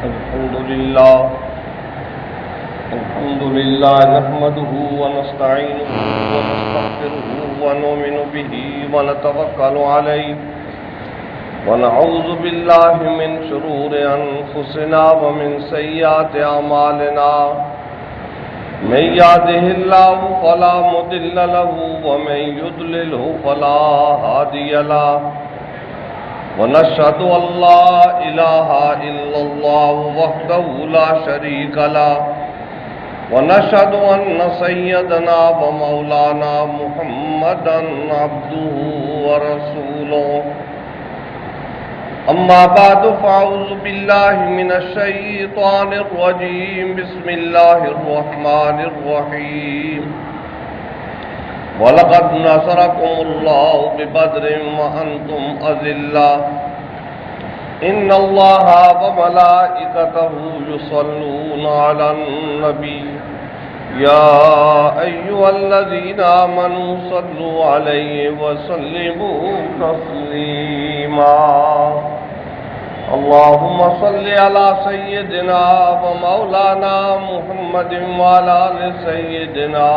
الحمد لله نحمده ونستعينه ونستغفره ونؤمن به ونتوكل عليه ونعوذ بالله من شرور أنفسنا ومن سيئات أعمالنا من يهده الله فلا مضل له ومن يضلله فلا هادي له ونشهد أن لا إله إلا الله وحده لا شريك له ونشهد أن سيدنا ومولانا محمدا عبده ورسوله أما بعد فأعوذ بالله من الشيطان الرجيم بسم الله الرحمن الرحيم وَلَقَدْ نَصَرَكُمُ اللَّهُ بِبَدْرٍ وَأَنْتُمْ أَذِلَّةٌ إِنَّ اللَّهَ وَمَلَائِكَتَهُ يُصَلُّونَ عَلَى النَّبِيِّ يَا أَيُّهَا الَّذِينَ آمَنُوا صَلُّوا عَلَيْهِ وَسَلِّمُوا تَسْلِيمًا اللهم صل على سيدنا ومولانا محمد وعلى آل سيدنا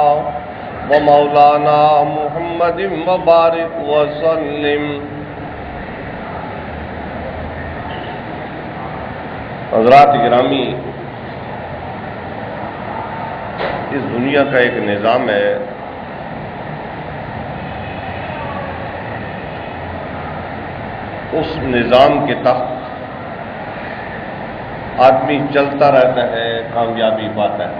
ومولانا محمد مبارک وسلم۔ حضرات گرامی، اس دنیا کا ایک نظام ہے، اس نظام کے تحت آدمی چلتا رہتا ہے، کامیابی پاتا ہے۔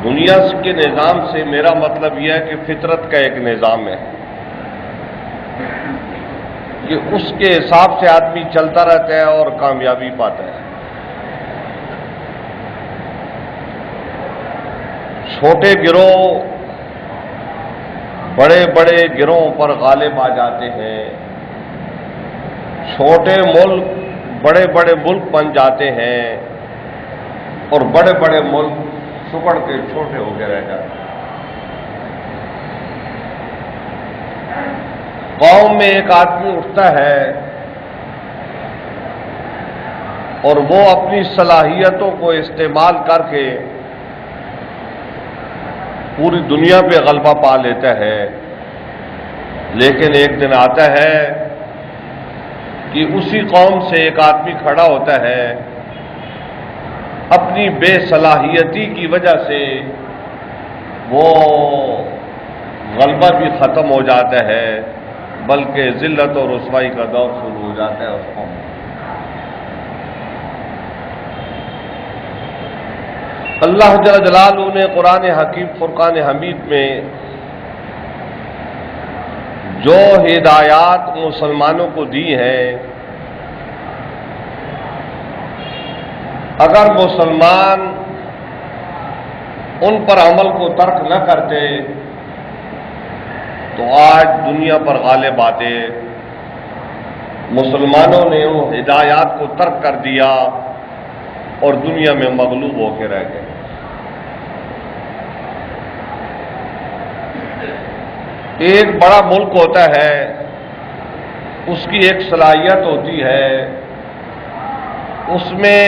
دنیا کے نظام سے میرا مطلب یہ ہے کہ فطرت کا ایک نظام ہے کہ اس کے حساب سے آدمی چلتا رہتا ہے اور کامیابی پاتا ہے۔ چھوٹے گروہ بڑے بڑے گروہوں پر غالب آ جاتے ہیں، چھوٹے ملک بڑے بڑے ملک بن جاتے ہیں، اور بڑے بڑے ملک سکڑ کے چھوٹے ہو کے رہ جاتے ہیں۔ قوم میں ایک آدمی اٹھتا ہے اور وہ اپنی صلاحیتوں کو استعمال کر کے پوری دنیا پہ غلبہ پا لیتا ہے، لیکن ایک دن آتا ہے کہ اسی قوم سے ایک آدمی کھڑا ہوتا ہے، اپنی بے صلاحیتی کی وجہ سے وہ غلبہ بھی ختم ہو جاتا ہے، بلکہ ذلت اور رسوائی کا دور شروع ہو جاتا ہے اس قوم میں۔ اللہ جل جلالہ نے قرآن حکیم فرقان حمید میں جو ہدایات مسلمانوں کو دی ہیں، اگر مسلمان ان پر عمل کو ترک نہ کرتے تو آج دنیا پر غالب آتے۔ مسلمانوں نے وہ ہدایات کو ترک کر دیا اور دنیا میں مغلوب ہو کے رہ گئے۔ ایک بڑا ملک ہوتا ہے، اس کی ایک صلاحیت ہوتی ہے، اس میں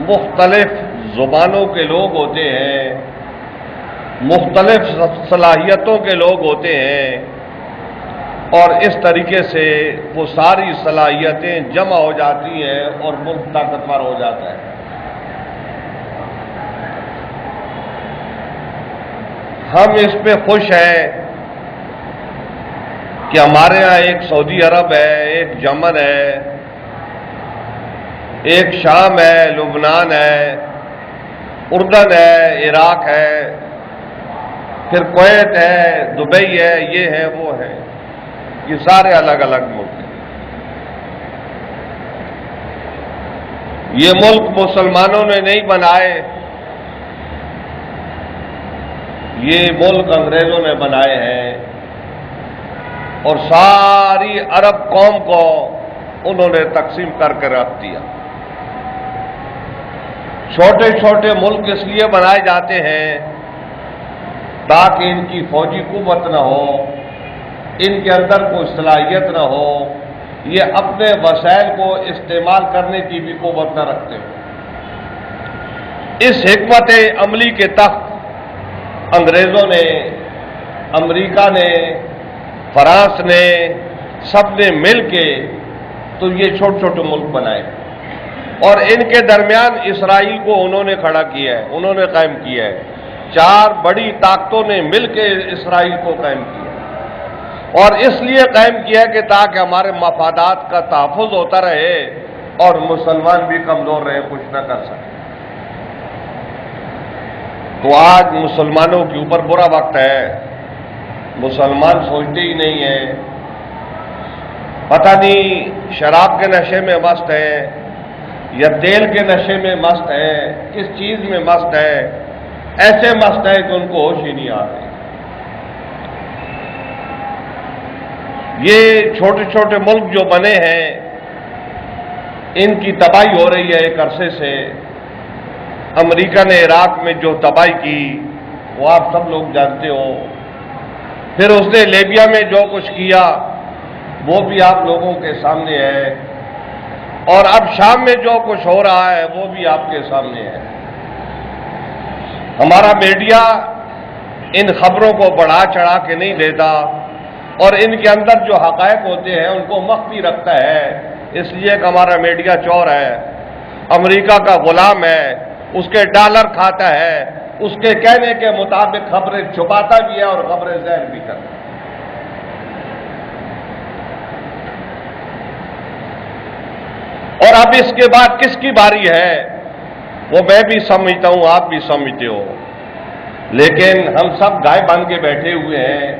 مختلف زبانوں کے لوگ ہوتے ہیں، مختلف صلاحیتوں کے لوگ ہوتے ہیں، اور اس طریقے سے وہ ساری صلاحیتیں جمع ہو جاتی ہیں اور ملک طاقتور ہو جاتا ہے۔ ہم اس پہ خوش ہیں کہ ہمارے ہاں ایک سعودی عرب ہے، ایک یمن ہے، ایک شام ہے، لبنان ہے، اردن ہے، عراق ہے، پھر کویت ہے، دبئی ہے، یہ ہے وہ ہے، یہ سارے الگ الگ ملک ہیں۔ یہ ملک مسلمانوں نے نہیں بنائے، یہ ملک انگریزوں نے بنائے ہیں، اور ساری عرب قوم کو انہوں نے تقسیم کر کے رکھ دیا۔ چھوٹے چھوٹے ملک اس لیے بنائے جاتے ہیں تاکہ ان کی فوجی قوت نہ ہو، ان کے اندر کوئی صلاحیت نہ ہو، یہ اپنے وسائل کو استعمال کرنے کی بھی قوت نہ رکھتے ہو۔ اس حکمت عملی کے تحت انگریزوں نے، امریکہ نے، فرانس نے، سب نے مل کے تو یہ چھوٹے چھوٹے ملک بنائے، اور ان کے درمیان اسرائیل کو انہوں نے کھڑا کیا ہے، انہوں نے قائم کیا ہے۔ 4 بڑی طاقتوں نے مل کے اسرائیل کو قائم کیا، اور اس لیے قائم کیا کہ تاکہ ہمارے مفادات کا تحفظ ہوتا رہے اور مسلمان بھی کمزور رہے، کچھ نہ کر سکے۔ تو آج مسلمانوں کے اوپر برا وقت ہے، مسلمان سوچتے ہی نہیں ہیں، پتہ نہیں شراب کے نشے میں مست ہے یا تیل کے نشے میں مست ہے، کس چیز میں مست ہے، ایسے مست ہے کہ ان کو ہوش ہی نہیں آتے۔ یہ چھوٹے چھوٹے ملک جو بنے ہیں، ان کی تباہی ہو رہی ہے ایک عرصے سے۔ امریکہ نے عراق میں جو تباہی کی وہ آپ سب لوگ جانتے ہو، پھر اس نے لیبیا میں جو کچھ کیا وہ بھی آپ لوگوں کے سامنے ہے، اور اب شام میں جو کچھ ہو رہا ہے وہ بھی آپ کے سامنے ہے۔ ہمارا میڈیا ان خبروں کو بڑھا چڑھا کے نہیں دیتا، اور ان کے اندر جو حقائق ہوتے ہیں ان کو مخفی رکھتا ہے، اس لیے کہ ہمارا میڈیا چور ہے، امریکہ کا غلام ہے، اس کے ڈالر کھاتا ہے، اس کے کہنے کے مطابق خبریں چھپاتا بھی ہے اور خبریں زہر بھی کرتا ہے۔ اور اب اس کے بعد کس کی باری ہے وہ میں بھی سمجھتا ہوں، آپ بھی سمجھتے ہو، لیکن ہم سب گائے باندھ کے بیٹھے ہوئے ہیں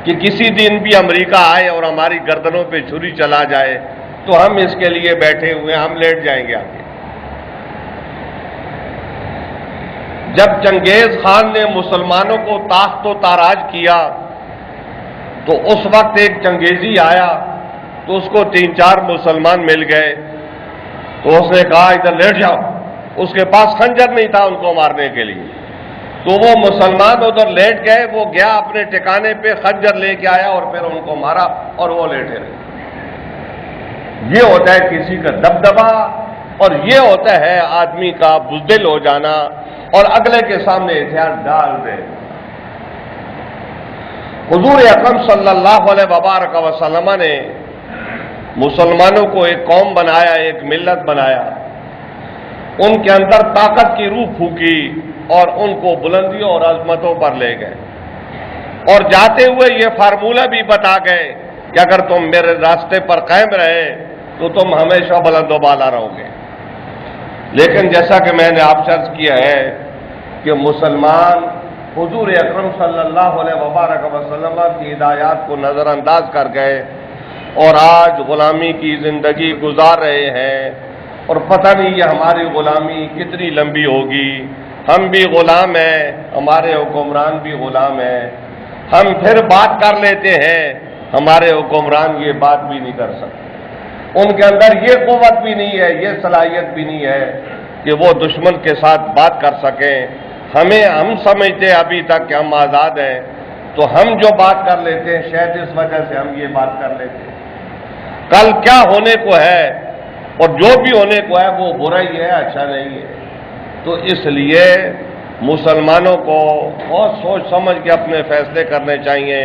کہ کسی دن بھی امریکہ آئے اور ہماری گردنوں پہ چھری چلا جائے تو ہم اس کے لیے بیٹھے ہوئے ہیں، ہم لیٹ جائیں گے آگے۔ جب چنگیز خان نے مسلمانوں کو تاخت و تاراج کیا تو اس وقت ایک چنگیزی آیا تو اس کو 3-4 مسلمان مل گئے، تو اس نے کہا ادھر لیٹ جاؤ، اس کے پاس خنجر نہیں تھا ان کو مارنے کے لیے، تو وہ مسلمان ادھر لیٹ گئے، وہ گیا اپنے ٹھکانے پہ خنجر لے کے آیا اور پھر ان کو مارا اور وہ لیٹے رہے۔ یہ ہوتا ہے کسی کا دبدبا، اور یہ ہوتا ہے آدمی کا بزدل ہو جانا اور اگلے کے سامنے ہتھیار ڈال دے۔ حضور اکرم صلی اللہ علیہ وبارک وسلم نے مسلمانوں کو ایک قوم بنایا، ایک ملت بنایا، ان کے اندر طاقت کی روح پھونکی اور ان کو بلندیوں اور عظمتوں پر لے گئے، اور جاتے ہوئے یہ فارمولہ بھی بتا گئے کہ اگر تم میرے راستے پر قائم رہے تو تم ہمیشہ بلند و بالا رہو گے۔ لیکن جیسا کہ میں نے آپ سے عرض کیا ہے کہ مسلمان حضور اکرم صلی اللہ علیہ وبارک وسلم کی ہدایات کو نظر انداز کر گئے اور آج غلامی کی زندگی گزار رہے ہیں، اور پتہ نہیں یہ ہماری غلامی کتنی لمبی ہوگی۔ ہم بھی غلام ہیں، ہمارے حکمران بھی غلام ہیں، ہم پھر بات کر لیتے ہیں، ہمارے حکمران یہ بات بھی نہیں کر سکتے، ان کے اندر یہ قوت بھی نہیں ہے، یہ صلاحیت بھی نہیں ہے کہ وہ دشمن کے ساتھ بات کر سکیں۔ ہم سمجھتے ہیں ابھی تک کہ ہم آزاد ہیں، تو ہم جو بات کر لیتے ہیں شاید اس وجہ سے ہم یہ بات کر لیتے ہیں۔ کل کیا ہونے کو ہے اور جو بھی ہونے کو ہے وہ برا ہی ہے، اچھا نہیں ہے۔ تو اس لیے مسلمانوں کو بہت سوچ سمجھ کے اپنے فیصلے کرنے چاہیے۔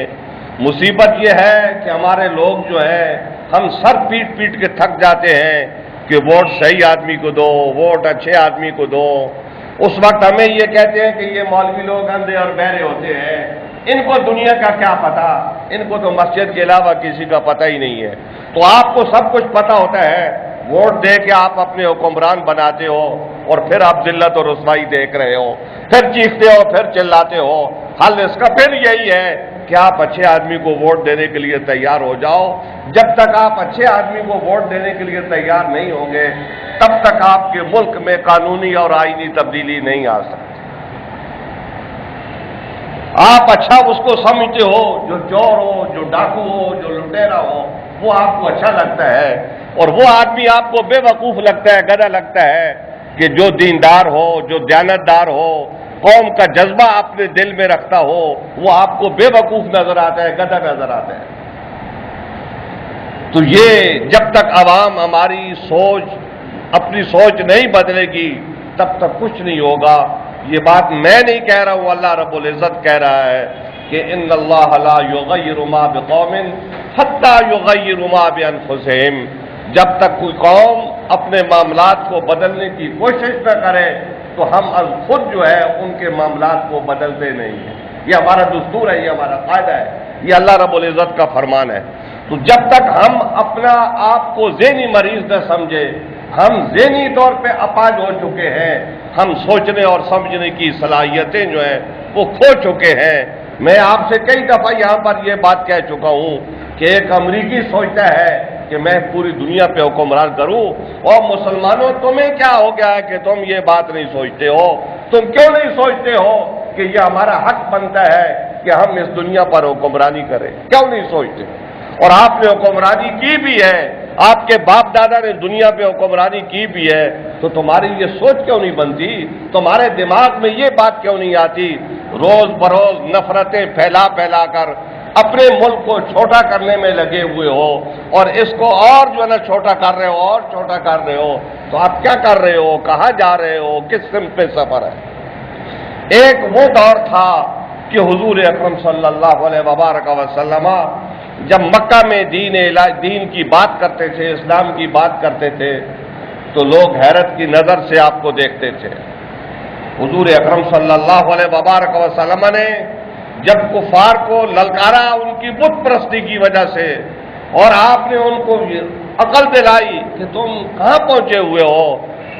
مصیبت یہ ہے کہ ہمارے لوگ جو ہیں ہم سر پیٹ پیٹ کے تھک جاتے ہیں کہ ووٹ صحیح آدمی کو دو، ووٹ اچھے آدمی کو دو۔ اس وقت ہمیں یہ کہتے ہیں کہ یہ مولوی لوگ اندھے اور بہرے ہوتے ہیں، ان کو دنیا کا کیا پتا، ان کو تو مسجد کے علاوہ کسی کا پتہ ہی نہیں ہے۔ تو آپ کو سب کچھ پتہ ہوتا ہے، ووٹ دے کے آپ اپنے حکمران بناتے ہو اور پھر آپ ذلت اور رسوائی دیکھ رہے ہو، پھر چیختے ہو، پھر چلاتے ہو۔ حل اس کا پھر یہی ہے کہ آپ اچھے آدمی کو ووٹ دینے کے لیے تیار ہو جاؤ۔ جب تک آپ اچھے آدمی کو ووٹ دینے کے لیے تیار نہیں ہوں گے تب تک آپ کے ملک میں قانونی اور آئینی تبدیلی نہیں آ سکتی۔ آپ اچھا اس کو سمجھتے ہو جو چور ہو، جو ڈاکو ہو، جو لٹیرا ہو، وہ آپ کو اچھا لگتا ہے، اور وہ آدمی آپ کو بے وقوف لگتا ہے، گدھا لگتا ہے کہ جو دیندار ہو، جو دیانتدار ہو، قوم کا جذبہ اپنے دل میں رکھتا ہو، وہ آپ کو بے وقوف نظر آتا ہے، گدھا نظر آتا ہے۔ تو یہ جب تک عوام ہماری اپنی سوچ نہیں بدلے گی تب تک کچھ نہیں ہوگا. یہ بات میں نہیں کہہ رہا ہوں، اللہ رب العزت کہہ رہا ہے کہ ان اللہ لا یغیر ما بقوم حتی یغیروا ما بانفسہم. جب تک کوئی قوم اپنے معاملات کو بدلنے کی کوشش نہ کرے تو ہم از خود جو ہے ان کے معاملات کو بدلتے نہیں ہیں. یہ ہمارا دستور ہے، یہ ہمارا قاعدہ ہے، یہ اللہ رب العزت کا فرمان ہے. تو جب تک ہم اپنا آپ کو ذہنی مریض نہ سمجھے، ہم ذہنی طور پہ اپاہج ہو چکے ہیں، ہم سوچنے اور سمجھنے کی صلاحیتیں جو ہیں وہ کھو چکے ہیں. میں آپ سے کئی دفعہ یہاں پر یہ بات کہہ چکا ہوں کہ ایک امریکی سوچتا ہے کہ میں پوری دنیا پہ حکمران کروں، اور مسلمانوں تمہیں کیا ہو گیا ہے کہ تم یہ بات نہیں سوچتے ہو؟ تم کیوں نہیں سوچتے ہو کہ یہ ہمارا حق بنتا ہے کہ ہم اس دنیا پر حکمرانی کریں؟ کیوں نہیں سوچتے؟ اور آپ نے حکمرانی کی بھی ہے، آپ کے باپ دادا نے دنیا پہ حکمرانی کی بھی ہے، تو تمہاری یہ سوچ کیوں نہیں بنتی؟ تمہارے دماغ میں یہ بات کیوں نہیں آتی؟ روز بروز نفرتیں پھیلا کر اپنے ملک کو چھوٹا کرنے میں لگے ہوئے ہو، اور اس کو اور جو ہے نا چھوٹا کر رہے ہو اور چھوٹا کر رہے ہو. تو آپ کیا کر رہے ہو؟ کہاں جا رہے ہو؟ کس سمت پہ سفر ہے؟ ایک وہ دور تھا کہ حضور اکرم صلی اللہ علیہ وبارک وسلم جب مکہ میں دین کی بات کرتے تھے، اسلام کی بات کرتے تھے، تو لوگ حیرت کی نظر سے آپ کو دیکھتے تھے. حضور اکرم صلی اللہ علیہ وبارک وسلم نے جب کفار کو للکارا ان کی بت پرستی کی وجہ سے، اور آپ نے ان کو عقل دلائی کہ تم کہاں پہنچے ہوئے ہو،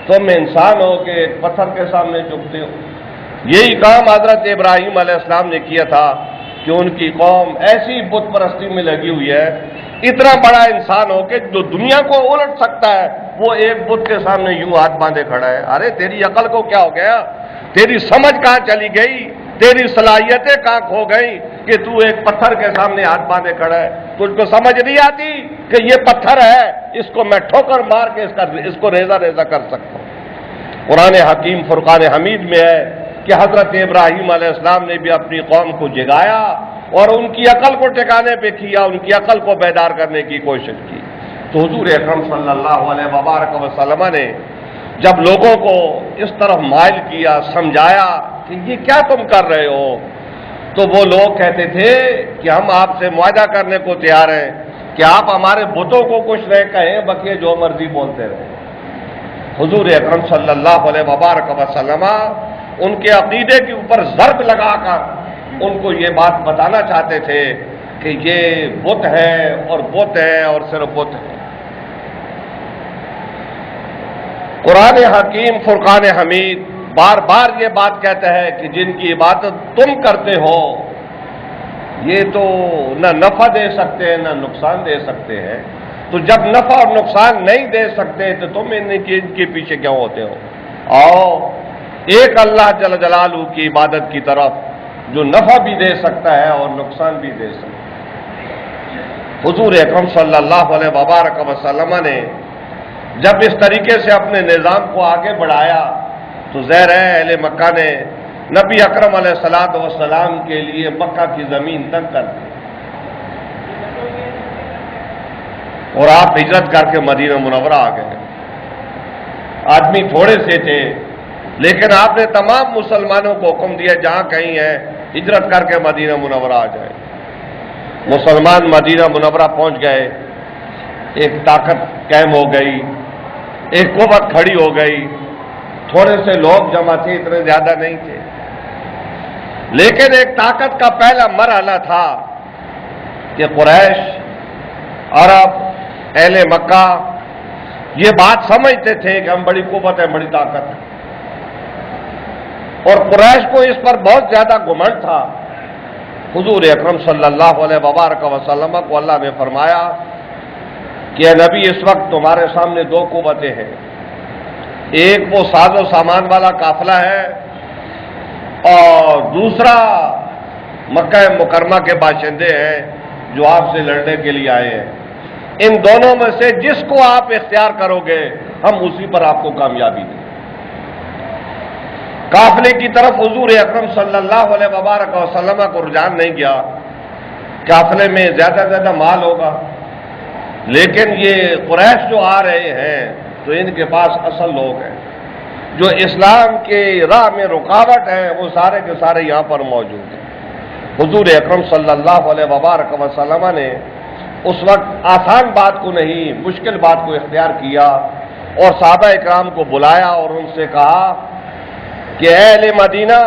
تم انسان ہو کہ ایک پتھر کے سامنے جھکتے ہو. یہی کام حضرت ابراہیم علیہ السلام نے کیا تھا کہ ان کی قوم ایسی بت پرستی میں لگی ہوئی ہے، اتنا بڑا انسان ہو کہ جو دنیا کو الٹ سکتا ہے وہ ایک بت کے سامنے یوں ہاتھ باندھے کھڑا ہے. ارے تیری عقل کو کیا ہو گیا؟ تیری سمجھ کہاں چلی گئی؟ تیری صلاحیتیں کہاں کھو گئی کہ تو ایک پتھر کے سامنے ہاتھ باندھے کھڑا ہے؟ تجھ کو سمجھ نہیں آتی کہ یہ پتھر ہے، اس کو میں ٹھوکر مار کے اس کو ریزہ ریزہ کر سکتا ہوں. قرآن حکیم فرقان حمید میں ہے کہ حضرت ابراہیم علیہ السلام نے بھی اپنی قوم کو جگایا اور ان کی عقل کو ٹھکانے پہ کیا، ان کی عقل کو بیدار کرنے کی کوشش کی. تو حضور اکرم صلی اللہ علیہ وبارک وسلم نے جب لوگوں کو اس طرف مائل کیا، سمجھایا کہ یہ کیا تم کر رہے ہو، تو وہ لوگ کہتے تھے کہ ہم آپ سے معاہدہ کرنے کو تیار ہیں کہ آپ ہمارے بتوں کو کچھ نہ کہیں، بقیہ جو مرضی بولتے رہیں. حضور اکرم صلی اللہ علیہ وبارک وسلم ان کے عقیدے کے اوپر ضرب لگا کر ان کو یہ بات بتانا چاہتے تھے کہ یہ بت ہے اور بت ہے اور صرف بت ہے. قرآن حکیم فرقان حمید بار بار یہ بات کہتا ہے کہ جن کی عبادت تم کرتے ہو یہ تو نہ نفع دے سکتے ہیں نہ نقصان دے سکتے ہیں. تو جب نفع اور نقصان نہیں دے سکتے تو تم ان کے پیچھے کیوں ہوتے ہو؟ آؤ ایک اللہ جل جلالہ کی عبادت کی طرف جو نفع بھی دے سکتا ہے اور نقصان بھی دے سکتا ہے. حضور اکرم صلی اللہ علیہ وبارک وسلم نے جب اس طریقے سے اپنے نظام کو آگے بڑھایا تو ظاہر ہے اہل مکہ نے نبی اکرم علیہ الصلوۃ والسلام کے لیے مکہ کی زمین تنگ کر دی اور آپ ہجرت کر کے مدینہ منورہ آ گئے. آدمی تھوڑے سے تھے لیکن آپ نے تمام مسلمانوں کو حکم دیا جہاں کہیں ہے ہجرت کر کے مدینہ منورہ آ جائے. مسلمان مدینہ منورہ پہنچ گئے، ایک طاقت قائم ہو گئی، ایک قوت کھڑی ہو گئی. تھوڑے سے لوگ جمع تھے، اتنے زیادہ نہیں تھے، لیکن ایک طاقت کا پہلا مرحلہ تھا کہ قریش، عرب، اہل مکہ یہ بات سمجھتے تھے کہ ہم بڑی قوت ہے، بڑی طاقت ہے، اور قریش کو اس پر بہت زیادہ گھمنڈ تھا. حضور اکرم صلی اللہ علیہ وبارک وسلم کو اللہ نے فرمایا کہ اے نبی اس وقت تمہارے سامنے دو قوتیں ہیں، ایک وہ ساز و سامان والا قافلہ ہے اور دوسرا مکہ مکرمہ کے باشندے ہیں جو آپ سے لڑنے کے لیے آئے ہیں. ان دونوں میں سے جس کو آپ اختیار کرو گے ہم اسی پر آپ کو کامیابی دیں. قافلے کی طرف حضور اکرم صلی اللہ علیہ وبارک وسلم کو رجحان نہیں گیا. قافلے میں زیادہ مال ہوگا، لیکن یہ قریش جو آ رہے ہیں تو ان کے پاس اصل لوگ ہیں جو اسلام کے راہ میں رکاوٹ ہیں، وہ سارے کے سارے یہاں پر موجود ہیں۔ حضور اکرم صلی اللہ علیہ وبارک وسلم نے اس وقت آسان بات کو نہیں، مشکل بات کو اختیار کیا اور صحابہ اکرام کو بلایا اور ان سے کہا کہ اے اہل مدینہ،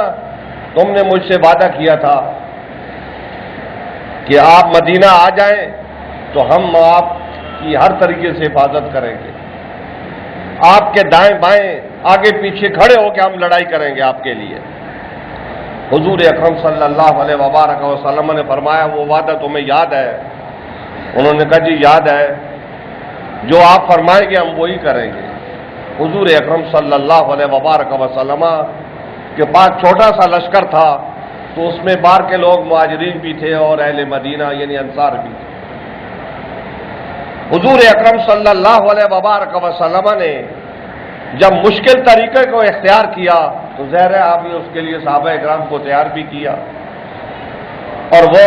تم نے مجھ سے وعدہ کیا تھا کہ آپ مدینہ آ جائیں تو ہم آپ کی ہر طریقے سے حفاظت کریں گے، آپ کے دائیں بائیں آگے پیچھے کھڑے ہو کے ہم لڑائی کریں گے آپ کے لیے۔ حضور اکرم صلی اللہ علیہ وبارک وسلم نے فرمایا وہ وعدہ تمہیں یاد ہے؟ انہوں نے کہا جی یاد ہے، جو آپ فرمائیں گے ہم وہی کریں گے۔ حضور اکرم صلی اللہ علیہ وبارک وسلم کے پاس چھوٹا سا لشکر تھا، تو اس میں باہر کے لوگ مہاجرین بھی تھے اور اہل مدینہ یعنی انصار بھی تھے۔ حضور اکرم صلی اللہ علیہ وبارک وسلم نے جب مشکل طریقے کو اختیار کیا تو ظاہر ہے آپ نے اس کے لیے صحابہ اکرام کو تیار بھی کیا، اور وہ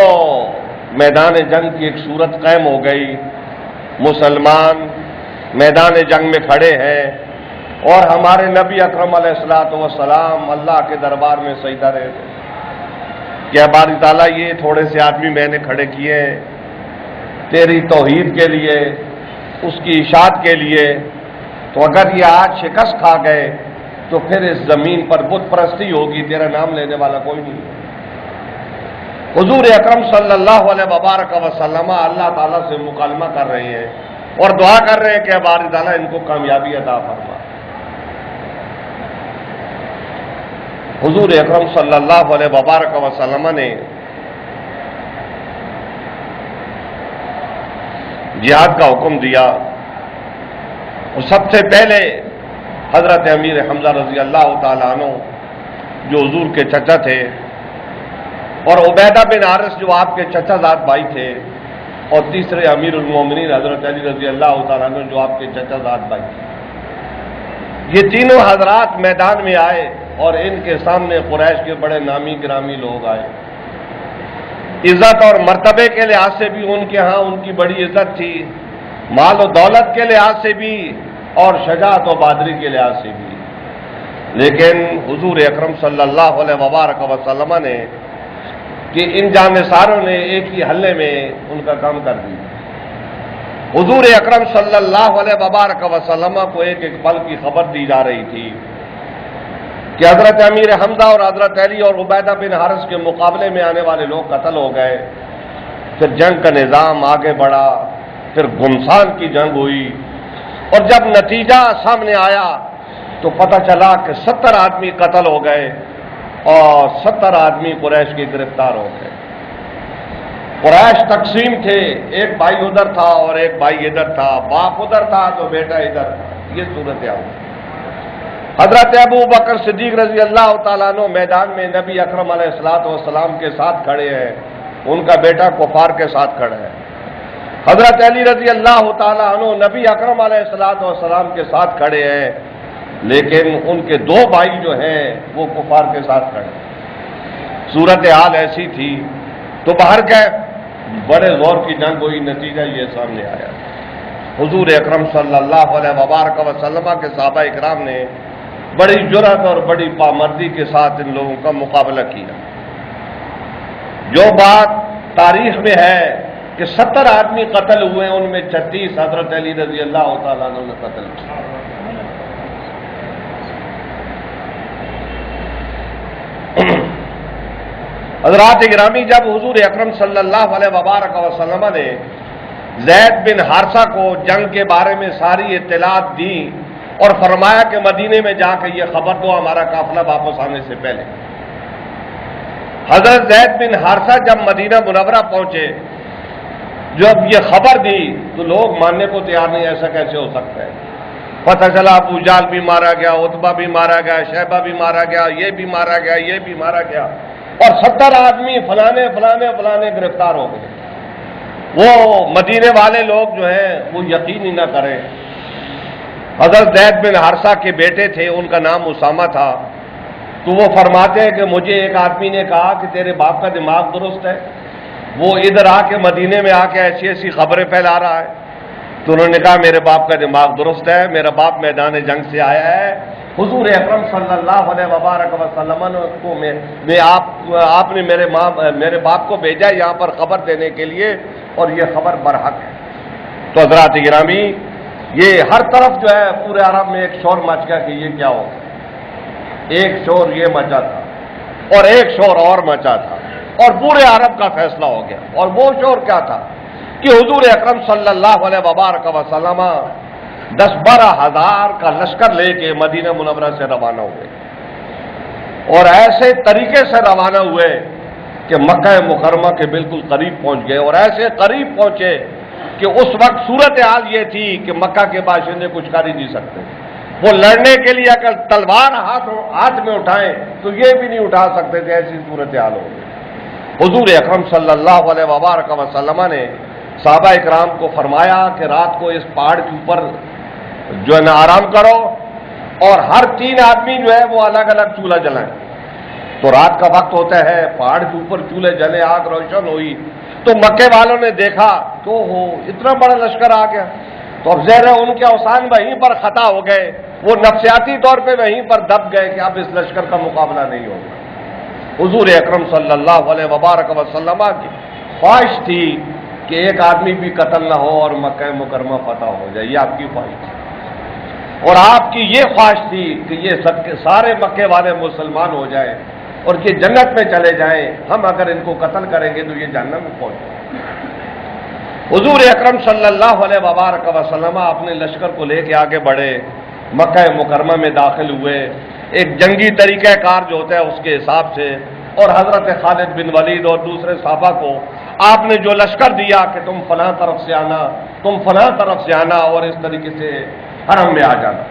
میدان جنگ کی ایک صورت قائم ہو گئی۔ مسلمان میدان جنگ میں کھڑے ہیں اور ہمارے نبی اکرم علیہ الصلوۃ والسلام اللہ کے دربار میں سجدہ رہے تھے کہ باری تعالیٰ یہ تھوڑے سے آدمی میں نے کھڑے کیے ہیں تیری توحید کے لیے، اس کی اشاعت کے لیے، تو اگر یہ آج شکست کھا گئے تو پھر اس زمین پر بت پرستی ہوگی، تیرا نام لینے والا کوئی نہیں۔ حضور اکرم صلی اللہ علیہ وبارک وسلم اللہ تعالیٰ سے مکالمہ کر رہے ہیں اور دعا کر رہے ہیں کہ باری تعالیٰ ان کو کامیابی عطا فرما۔ حضور اکرم صلی اللہ علیہ وبارک وسلم نے جہاد کا حکم دیا، اور سب سے پہلے حضرت امیر حمزہ رضی اللہ تعالیٰ عنہ جو حضور کے چچا تھے، اور عبیدہ بن حارث جو آپ کے چچا زاد بھائی تھے، اور تیسرے امیر المومنین حضرت علی رضی اللہ تعالیٰ عنہ جو آپ کے چچا زاد بھائی تھے، یہ تینوں حضرات میدان میں آئے اور ان کے سامنے قریش کے بڑے نامی گرامی لوگ آئے۔ عزت اور مرتبے کے لحاظ سے بھی ان کے ہاں ان کی بڑی عزت تھی، مال و دولت کے لحاظ سے بھی اور شجاعت و بہادری کے لحاظ سے بھی، لیکن حضور اکرم صلی اللہ علیہ وبارک وسلم نے کہ ان جانثاروں نے ایک ہی حلے میں ان کا کام کر دیا۔ حضور اکرم صلی اللہ علیہ وبارک وسلم کو ایک ایک پل کی خبر دی جا رہی تھی کہ حضرت امیر حمزہ اور حضرت علی اور عبیدہ بن حارث کے مقابلے میں آنے والے لوگ قتل ہو گئے۔ پھر جنگ کا نظام آگے بڑھا، پھر گمسان کی جنگ ہوئی، اور جب نتیجہ سامنے آیا تو پتہ چلا کہ 70 آدمی قتل ہو گئے اور 70 آدمی قریش کے گرفتار ہو گئے۔ قریش تقسیم تھے، ایک بھائی ادھر تھا اور ایک بھائی ادھر تھا، باپ ادھر تھا تو بیٹا ادھر تھا، یہ صورتحال۔ حضرت ابو بکر صدیق رضی اللہ تعالیٰ عنہ میدان میں نبی اکرم علیہ الصلوۃ والسلام کے ساتھ کھڑے ہیں، ان کا بیٹا کفار کے ساتھ کھڑا ہے۔ حضرت علی رضی اللہ تعالیٰ عنہ نبی اکرم علیہ الصلوۃ والسلام کے ساتھ کھڑے ہیں، لیکن ان کے دو بھائی جو ہیں وہ کفار کے ساتھ کھڑے ہیں۔ صورتحال ایسی تھی تو باہر گئے، بڑے زور کی جنگ ہوئی، نتیجہ یہ سامنے آیا۔ حضور اکرم صلی اللہ علیہ وبارک وسلم کے صحابہ اکرام نے بڑی جرأت اور بڑی پامردی کے ساتھ ان لوگوں کا مقابلہ کیا۔ جو بات تاریخ میں ہے کہ 70 آدمی قتل ہوئے، ان میں 36 حضرت علی رضی اللہ تعالیٰ عنہ نے قتل کیا۔ حضرات گرامی، جب حضور اکرم صلی اللہ علیہ وبارک وسلم نے زید بن حارثہ کو جنگ کے بارے میں ساری اطلاعات دی اور فرمایا کہ مدینے میں جا کے یہ خبر دو ہمارا قافلہ واپس آنے سے پہلے، حضرت زید بن حارثہ جب مدینہ منورہ پہنچے، جب یہ خبر دی تو لوگ ماننے کو تیار نہیں، ایسا کیسے ہو سکتا ہے؟ پتہ چلا ابو جہل بھی مارا گیا، عتبہ بھی مارا گیا، شیبہ بھی مارا گیا، یہ بھی مارا گیا، یہ بھی مارا گیا، اور 70 آدمی فلانے فلانے فلانے گرفتار ہو گئے۔ وہ مدینے والے لوگ جو ہیں وہ یقین ہی نہ کریں۔ حضرت زید بن حارثہ کے بیٹے تھے، ان کا نام اسامہ تھا، تو وہ فرماتے ہیں کہ مجھے ایک آدمی نے کہا کہ تیرے باپ کا دماغ درست ہے، وہ ادھر آ کے مدینے میں آ کے ایسی ایسی خبریں پھیلا رہا ہے۔ تو انہوں نے کہا میرے باپ کا دماغ درست ہے، میرا باپ میدان جنگ سے آیا ہے، حضور اکرم صلی اللہ علیہ وبارک وسلم کو آپ نے میرے باپ کو بھیجا یہاں پر خبر دینے کے لیے، اور یہ خبر برحق ہے۔ تو حضرات گرامی، یہ ہر طرف جو ہے پورے عرب میں ایک شور مچ گیا کہ یہ کیا ہو، ایک شور یہ مچا تھا اور ایک شور اور مچا تھا، اور پورے عرب کا فیصلہ ہو گیا۔ اور وہ شور کیا تھا کہ حضور اکرم صلی اللہ علیہ وبارک وسلم 10-12 ہزار کا لشکر لے کے مدینہ منورہ سے روانہ ہوئے، اور ایسے طریقے سے روانہ ہوئے کہ مکہ مکرمہ کے بالکل قریب پہنچ گئے، اور ایسے قریب پہنچے کہ اس وقت صورتحال یہ تھی کہ مکہ کے باشندے کچھ کر ہی نہیں سکتے۔ وہ لڑنے کے لیے اگر تلوار ہاتھ میں اٹھائیں تو یہ بھی نہیں اٹھا سکتے تھے، ایسی صورتحال ہو گئی۔ حضور اکرم صلی اللہ علیہ وبارک وسلم نے صحابہ اکرام کو فرمایا کہ رات کو اس پہاڑ کے اوپر جو ہے نا آرام کرو، اور ہر 3 آدمی جو ہے وہ الگ الگ چولہا جلائیں۔ تو رات کا وقت ہوتا ہے، پہاڑ کے اوپر چولہے جلے، آگ روشن ہوئی، تو مکے والوں نے دیکھا تو اتنا بڑا لشکر آ گیا، تو اب ظاہر ہے ان کے اوسان وہیں پر خطا ہو گئے، وہ نفسیاتی طور پہ وہیں پر دب گئے کہ اب اس لشکر کا مقابلہ نہیں ہوگا۔ حضور اکرم صلی اللہ علیہ وبارک وسلم کی خواہش تھی کہ ایک آدمی بھی قتل نہ ہو اور مکہ مکرمہ فتح ہو جائے، یہ آپ کی خواہش تھی، اور آپ کی یہ خواہش تھی کہ یہ سارے مکے والے مسلمان ہو جائیں اور یہ جنت میں چلے جائیں، ہم اگر ان کو قتل کریں گے تو یہ جہنم میں پہنچ جائیں۔ حضور اکرم صلی اللہ علیہ وبارک وسلم اپنے لشکر کو لے کے آگے بڑھے، مکہ مکرمہ میں داخل ہوئے، ایک جنگی طریقہ کار جو ہوتا ہے اس کے حساب سے، اور حضرت خالد بن ولید اور دوسرے صحابہ کو آپ نے جو لشکر دیا کہ تم فلاں طرف سے آنا، تم فلاں طرف سے آنا، اور اس طریقے سے حرم میں آ جانا۔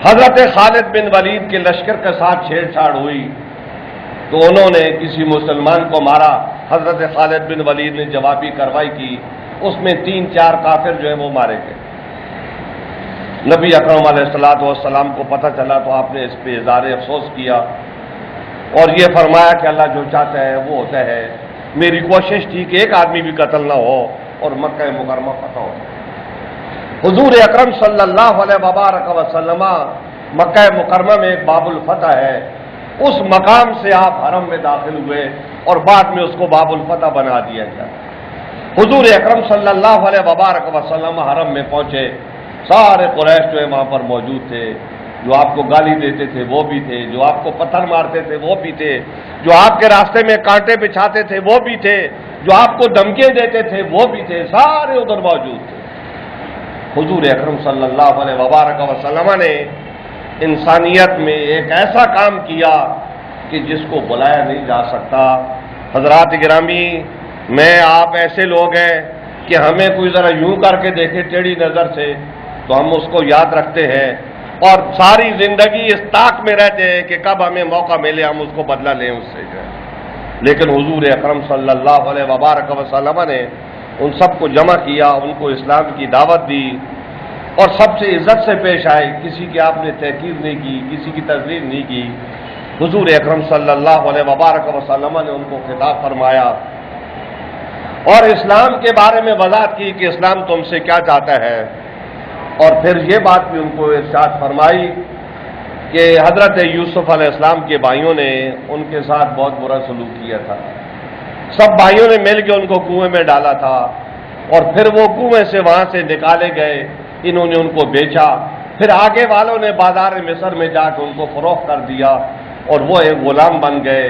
حضرت خالد بن ولید کے لشکر کے ساتھ چھیڑ چھاڑ ہوئی تو انہوں نے کسی مسلمان کو مارا، حضرت خالد بن ولید نے جوابی کارروائی کی، اس میں 3-4 کافر جو ہیں وہ مارے گئے۔ نبی اکرم علیہ السلام کو پتہ چلا تو آپ نے اس پہ اظہار افسوس کیا اور یہ فرمایا کہ اللہ جو چاہتا ہے وہ ہوتا ہے، میری کوشش تھی کہ ایک آدمی بھی قتل نہ ہو اور مکہ مکرمہ فتح ہو۔ حضور اکرم صلی اللہ علیہ وبارک وسلم مکہ مکرمہ میں ایک باب الفتح ہے، اس مقام سے آپ حرم میں داخل ہوئے اور بعد میں اس کو باب الفتح بنا دیا گیا۔ حضور اکرم صلی اللہ علیہ وبارک وسلم حرم میں پہنچے، سارے قریش جو ہے وہاں پر موجود تھے، جو آپ کو گالی دیتے تھے وہ بھی تھے، جو آپ کو پتھر مارتے تھے وہ بھی تھے، جو آپ کے راستے میں کانٹے بچھاتے تھے وہ بھی تھے، جو آپ کو دھمکیاں دیتے تھے وہ بھی تھے، سارے ادھر موجود تھے۔ حضور اکرم صلی اللہ علیہ وبارک وسلم نے انسانیت میں ایک ایسا کام کیا کہ جس کو بلایا نہیں جا سکتا۔ حضرات گرامی، میں آپ ایسے لوگ ہیں کہ ہمیں کوئی ذرا یوں کر کے دیکھے ٹیڑھی نظر سے تو ہم اس کو یاد رکھتے ہیں اور ساری زندگی اس طاق میں رہتے ہیں کہ کب ہمیں موقع ملے ہم اس کو بدلہ لیں اس سے جو ہے۔ لیکن حضور اکرم صلی اللہ علیہ وبارک وسلم نے ان سب کو جمع کیا، ان کو اسلام کی دعوت دی اور سب سے عزت سے پیش آئے، کسی کی آپ نے تحقیر نہیں کی، کسی کی تذلیل نہیں کی۔ حضور اکرم صلی اللہ علیہ وبارک وسلم نے ان کو خطاب فرمایا اور اسلام کے بارے میں وضاحت کی کہ اسلام تم سے کیا چاہتا ہے، اور پھر یہ بات بھی ان کو ارشاد فرمائی کہ حضرت یوسف علیہ السلام کے بھائیوں نے ان کے ساتھ بہت برا سلوک کیا تھا، سب بھائیوں نے مل کے ان کو کنویں میں ڈالا تھا اور پھر وہ کنویں سے وہاں سے نکالے گئے، انہوں نے ان کو بیچا، پھر آگے والوں نے بازار مصر میں جا کے ان کو فروخت کر دیا اور وہ ایک غلام بن گئے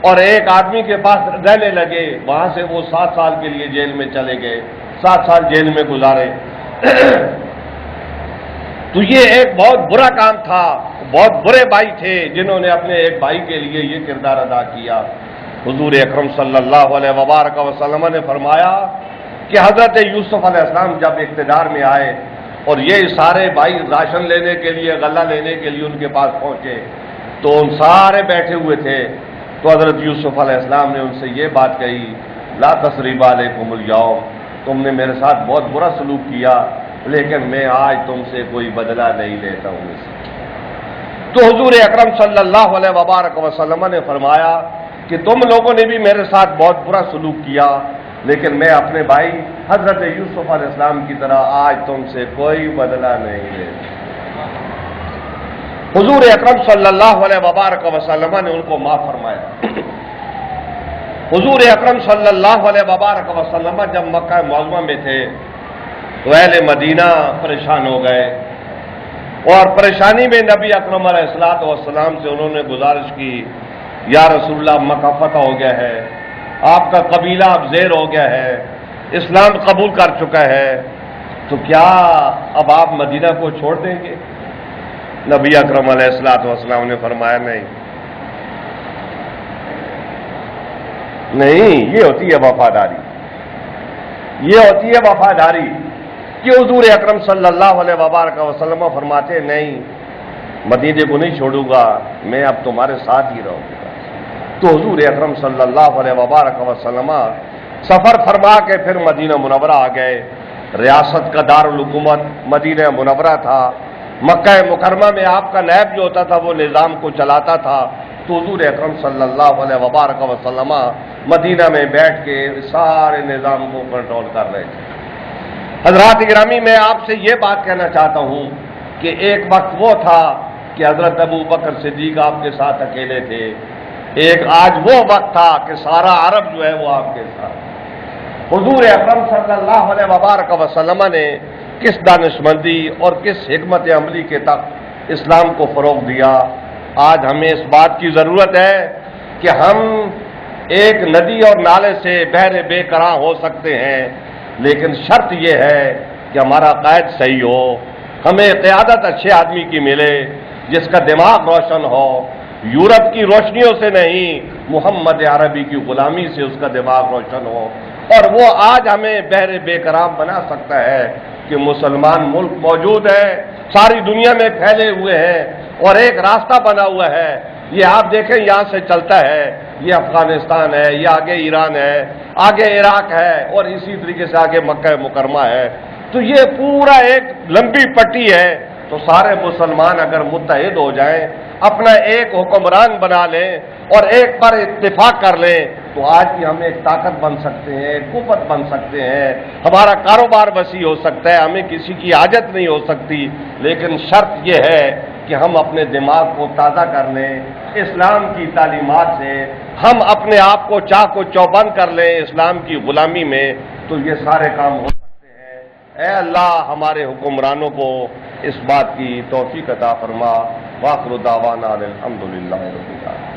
اور ایک آدمی کے پاس رہنے لگے، وہاں سے وہ 7 سال کے لیے جیل میں چلے گئے، 7 سال جیل میں گزارے۔ تو یہ ایک بہت برا کام تھا، بہت برے بھائی تھے جنہوں نے اپنے ایک بھائی کے لیے یہ کردار ادا کیا۔ حضور اکرم صلی اللہ علیہ وبارک وسلم نے فرمایا کہ حضرت یوسف علیہ السلام جب اقتدار میں آئے اور یہ سارے بھائی راشن لینے کے لیے، غلہ لینے کے لیے ان کے پاس پہنچے تو ان سارے بیٹھے ہوئے تھے، تو حضرت یوسف علیہ السلام نے ان سے یہ بات کہی، لا تثریب علیکم الیوم، تم نے میرے ساتھ بہت برا سلوک کیا لیکن میں آج تم سے کوئی بدلہ نہیں لیتا ہوں۔ تو حضور اکرم صلی اللہ علیہ وبارک وسلم نے فرمایا کہ تم لوگوں نے بھی میرے ساتھ بہت برا سلوک کیا لیکن میں اپنے بھائی حضرت یوسف علیہ السلام کی طرح آج تم سے کوئی بدلہ نہیں لیتا۔ حضور اکرم صلی اللہ علیہ وبارک وسلم نے ان کو معاف فرمایا۔ حضور اکرم صلی اللہ علیہ وبارک وسلم جب مکہ معظمہ میں تھے تو اہل مدینہ پریشان ہو گئے، اور پریشانی میں نبی اکرم علیہ السلام سے انہوں نے گزارش کی، یا رسول اللہ مکہ فتح ہو گیا ہے، آپ کا قبیلہ اب زیر ہو گیا ہے، اسلام قبول کر چکا ہے، تو کیا اب آپ مدینہ کو چھوڑ دیں گے؟ نبی اکرم علیہ السلام نے فرمایا نہیں، یہ ہوتی ہے وفاداری، یہ ہوتی ہے وفاداری کہ حضور اکرم صلی اللہ علیہ وبارک وسلم فرماتے نہیں، مدینے کو نہیں چھوڑوں گا، میں اب تمہارے ساتھ ہی رہوں گا۔ تو حضور اکرم صلی اللہ علیہ وبارک وسلم سفر فرما کے پھر مدینہ منورہ آ گئے۔ ریاست کا دارالحکومت مدینہ منورہ تھا، مکہ مکرمہ میں آپ کا نائب جو ہوتا تھا وہ نظام کو چلاتا تھا، تو حضور اکرم صلی اللہ علیہ وبارک وسلم مدینہ میں بیٹھ کے سارے نظام کو کنٹرول کر رہے تھے۔ حضرات گرامی، میں آپ سے یہ بات کہنا چاہتا ہوں کہ ایک وقت وہ تھا کہ حضرت ابو بکر صدیق آپ کے ساتھ اکیلے تھے، ایک آج وہ وقت تھا کہ سارا عرب جو ہے وہ آپ کے ساتھ۔ حضور اکرم صلی اللہ علیہ وبارک وسلم نے کس دانشمندی اور کس حکمت عملی کے تک اسلام کو فروغ دیا۔ آج ہمیں اس بات کی ضرورت ہے کہ ہم ایک ندی اور نالے سے بحر بے قرار ہو سکتے ہیں، لیکن شرط یہ ہے کہ ہمارا قائد صحیح ہو، ہمیں قیادت اچھے آدمی کی ملے جس کا دماغ روشن ہو، یورپ کی روشنیوں سے نہیں، محمد عربی کی غلامی سے اس کا دماغ روشن ہو، اور وہ آج ہمیں بحر بے قرار بنا سکتا ہے کہ مسلمان ملک موجود ہے، ساری دنیا میں پھیلے ہوئے ہیں، اور ایک راستہ بنا ہوا ہے، یہ آپ دیکھیں یہاں سے چلتا ہے، یہ افغانستان ہے، یہ آگے ایران ہے، آگے عراق ہے، اور اسی طریقے سے آگے مکہ مکرمہ ہے۔ تو یہ پورا ایک لمبی پٹی ہے، تو سارے مسلمان اگر متحد ہو جائیں، اپنا ایک حکمران بنا لیں اور ایک پر اتفاق کر لیں، تو آج کی ہم ایک طاقت بن سکتے ہیں، ایک قوت بن سکتے ہیں، ہمارا کاروبار وسیع ہو سکتا ہے، ہمیں کسی کی حاجت نہیں ہو سکتی، لیکن شرط یہ ہے کہ ہم اپنے دماغ کو تازہ کر لیں اسلام کی تعلیمات سے، ہم اپنے آپ کو چاق و چوبند کر لیں اسلام کی غلامی میں، تو یہ سارے کام ہو سکتے ہیں۔ اے اللہ ہمارے حکمرانوں کو اس بات کی توفیق عطا فرما۔ وآخر دعوانا الحمدللہ رب العالمین۔